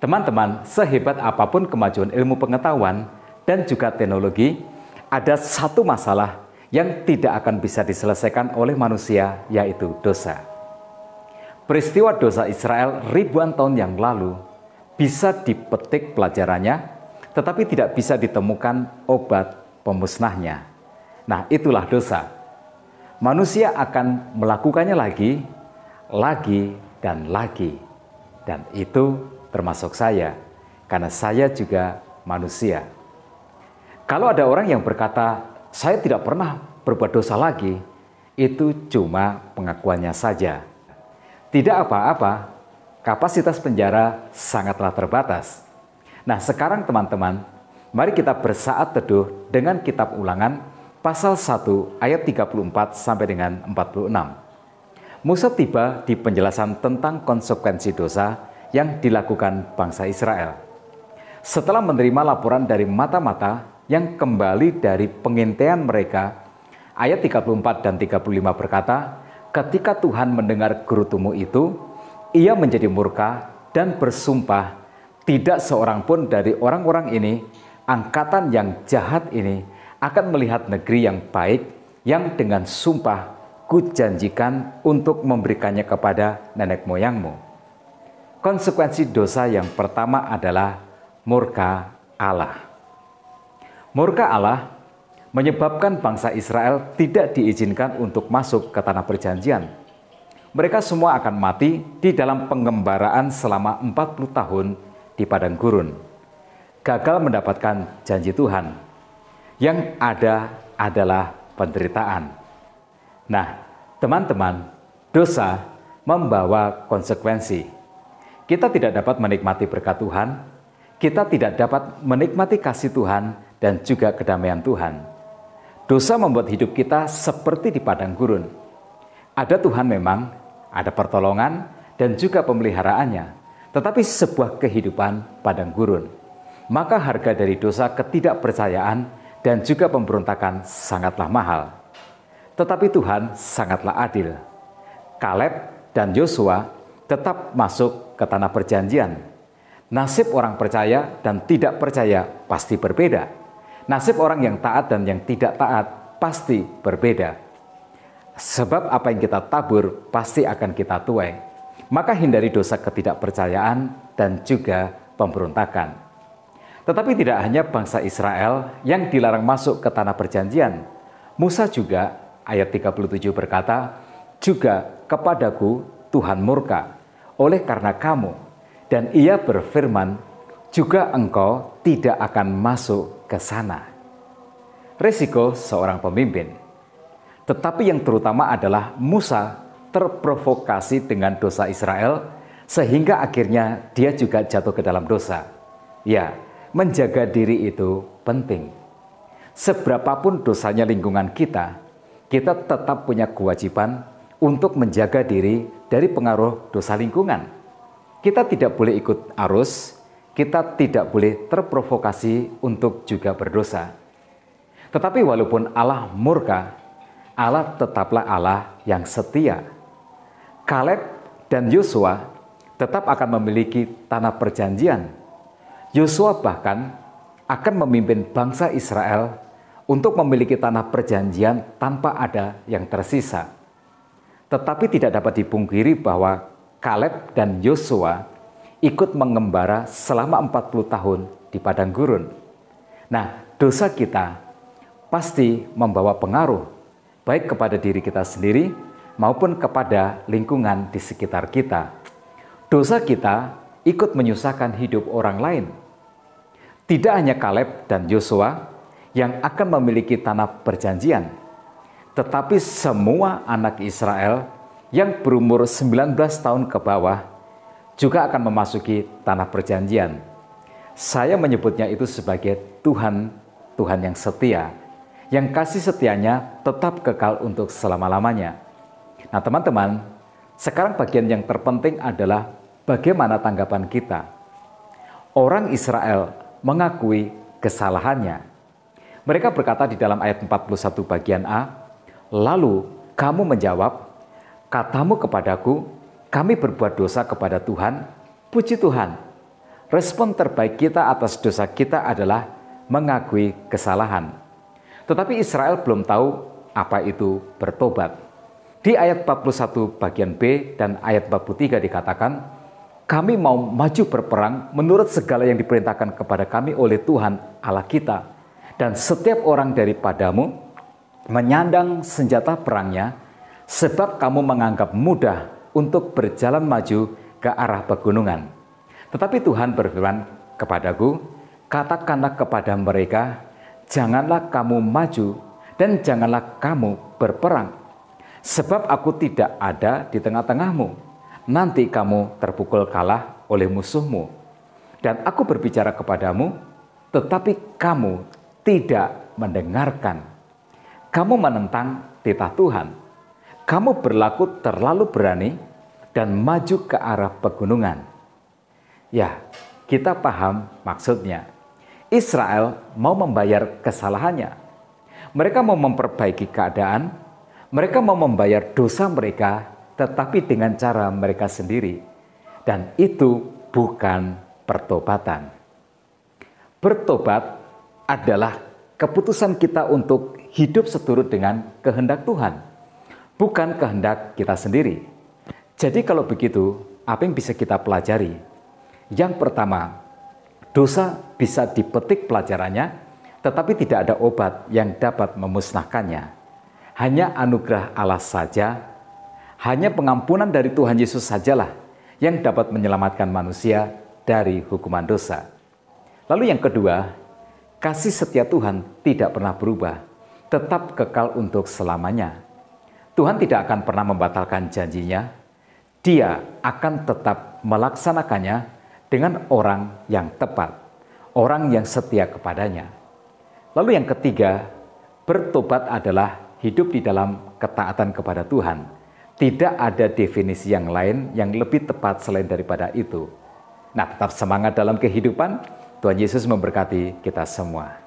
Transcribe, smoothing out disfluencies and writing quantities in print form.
Teman-teman, sehebat apapun kemajuan ilmu pengetahuan dan juga teknologi, ada satu masalah yang tidak akan bisa diselesaikan oleh manusia, yaitu dosa. Peristiwa dosa Israel ribuan tahun yang lalu bisa dipetik pelajarannya, tetapi tidak bisa ditemukan obat pemusnahnya. Nah, itulah dosa. Manusia akan melakukannya lagi, dan lagi. Dan itu termasuk saya, karena saya juga manusia. Kalau ada orang yang berkata, saya tidak pernah berbuat dosa lagi, itu cuma pengakuannya saja. Tidak apa-apa, kapasitas penjara sangatlah terbatas. Nah, sekarang teman-teman, mari kita bersaat teduh dengan kitab Ulangan pasal 1 ayat 34 sampai dengan 46. Musa tiba di penjelasan tentang konsekuensi dosa yang dilakukan bangsa Israel. Setelah menerima laporan dari mata-mata yang kembali dari pengintaian mereka, ayat 34 dan 35 berkata, ketika Tuhan mendengar gerutumu itu, ia menjadi murka dan bersumpah, tidak seorang pun dari orang-orang ini, angkatan yang jahat ini, akan melihat negeri yang baik yang dengan sumpah kujanjikan untuk memberikannya kepada nenek moyangmu. Konsekuensi dosa yang pertama adalah murka Allah. Murka Allah menyebabkan bangsa Israel tidak diizinkan untuk masuk ke tanah perjanjian. Mereka semua akan mati di dalam pengembaraan selama 40 tahun di padang gurun. Gagal mendapatkan janji Tuhan. Yang ada adalah penderitaan. Nah, teman-teman, dosa membawa konsekuensi. Kita tidak dapat menikmati berkat Tuhan, kita tidak dapat menikmati kasih Tuhan dan juga kedamaian Tuhan. Dosa membuat hidup kita seperti di padang gurun. Ada Tuhan memang, ada pertolongan dan juga pemeliharaannya, tetapi sebuah kehidupan padang gurun. Maka harga dari dosa ketidakpercayaan dan juga pemberontakan sangatlah mahal. Tetapi Tuhan sangatlah adil. Kaleb dan Yosua tetap masuk ke tanah perjanjian. Nasib orang percaya dan tidak percaya pasti berbeda. Nasib orang yang taat dan yang tidak taat pasti berbeda. Sebab apa yang kita tabur pasti akan kita tuai. Maka hindari dosa ketidakpercayaan dan juga pemberontakan. Tetapi tidak hanya bangsa Israel yang dilarang masuk ke tanah perjanjian. Musa juga, ayat 37 berkata, juga kepadaku Tuhan murka oleh karena kamu, dan ia berfirman, juga engkau tidak akan masuk ke sana. Resiko seorang pemimpin. Tetapi yang terutama adalah Musa terprovokasi dengan dosa Israel, sehingga akhirnya dia juga jatuh ke dalam dosa. Ya, menjaga diri itu penting. Seberapapun dosanya lingkungan kita tetap punya kewajiban untuk menjaga diri dari pengaruh dosa lingkungan. Kita tidak boleh ikut arus, kita tidak boleh terprovokasi untuk juga berdosa. Tetapi walaupun Allah murka, Allah tetaplah Allah yang setia. Kaleb dan Yosua tetap akan memiliki tanah perjanjian. Yosua bahkan akan memimpin bangsa Israel untuk memiliki tanah perjanjian tanpa ada yang tersisa. Tetapi tidak dapat dipungkiri bahwa Kaleb dan Yosua ikut mengembara selama 40 tahun di padang gurun. Nah, dosa kita pasti membawa pengaruh baik kepada diri kita sendiri maupun kepada lingkungan di sekitar kita. Dosa kita ikut menyusahkan hidup orang lain. Tidak hanya Kaleb dan Yosua yang akan memiliki tanah perjanjian, tetapi semua anak Israel yang berumur 19 tahun ke bawah juga akan memasuki tanah perjanjian. Saya menyebutnya itu sebagai Tuhan yang setia, yang kasih setianya tetap kekal untuk selama-lamanya. Nah teman-teman, sekarang bagian yang terpenting adalah bagaimana tanggapan kita. Orang Israel mengakui kesalahannya. Mereka berkata di dalam ayat 41 bagian A, lalu kamu menjawab, katamu kepadaku, kami berbuat dosa kepada Tuhan, puji Tuhan. respon terbaik kita atas dosa kita adalah mengakui kesalahan. Tetapi Israel belum tahu apa itu bertobat. Di ayat 41 bagian B dan ayat 43 dikatakan, kami mau maju berperang menurut segala yang diperintahkan kepada kami oleh Tuhan Allah kita. Dan setiap orang daripadamu menyandang senjata perangnya, sebab kamu menganggap mudah untuk berjalan maju ke arah pegunungan. Tetapi Tuhan berfirman kepadaku, katakanlah kepada mereka, janganlah kamu maju dan janganlah kamu berperang. Sebab aku tidak ada di tengah-tengahmu, nanti kamu terpukul kalah oleh musuhmu. Dan aku berbicara kepadamu, tetapi kamu tidak mendengarkan. Kamu menentang titah Tuhan. Kamu berlaku terlalu berani dan maju ke arah pegunungan. Ya, kita paham maksudnya. Israel mau membayar kesalahannya. Mereka mau memperbaiki keadaan. Mereka mau membayar dosa mereka, tetapi dengan cara mereka sendiri. Dan itu bukan pertobatan. Bertobat adalah keputusan kita untuk hidup seturut dengan kehendak Tuhan, bukan kehendak kita sendiri. Jadi kalau begitu, apa yang bisa kita pelajari? Yang pertama, dosa bisa dipetik pelajarannya, tetapi tidak ada obat yang dapat memusnahkannya. Hanya anugerah Allah saja, hanya pengampunan dari Tuhan Yesus sajalah yang dapat menyelamatkan manusia dari hukuman dosa. Lalu yang kedua, kasih setia Tuhan tidak pernah berubah, tetap kekal untuk selamanya. Tuhan tidak akan pernah membatalkan janjinya, Dia akan tetap melaksanakannya dengan orang yang tepat, orang yang setia kepadanya. Lalu yang ketiga, bertobat adalah hidup di dalam ketaatan kepada Tuhan. Tidak ada definisi yang lain yang lebih tepat selain daripada itu. Nah, tetap semangat dalam kehidupan. Tuhan Yesus memberkati kita semua.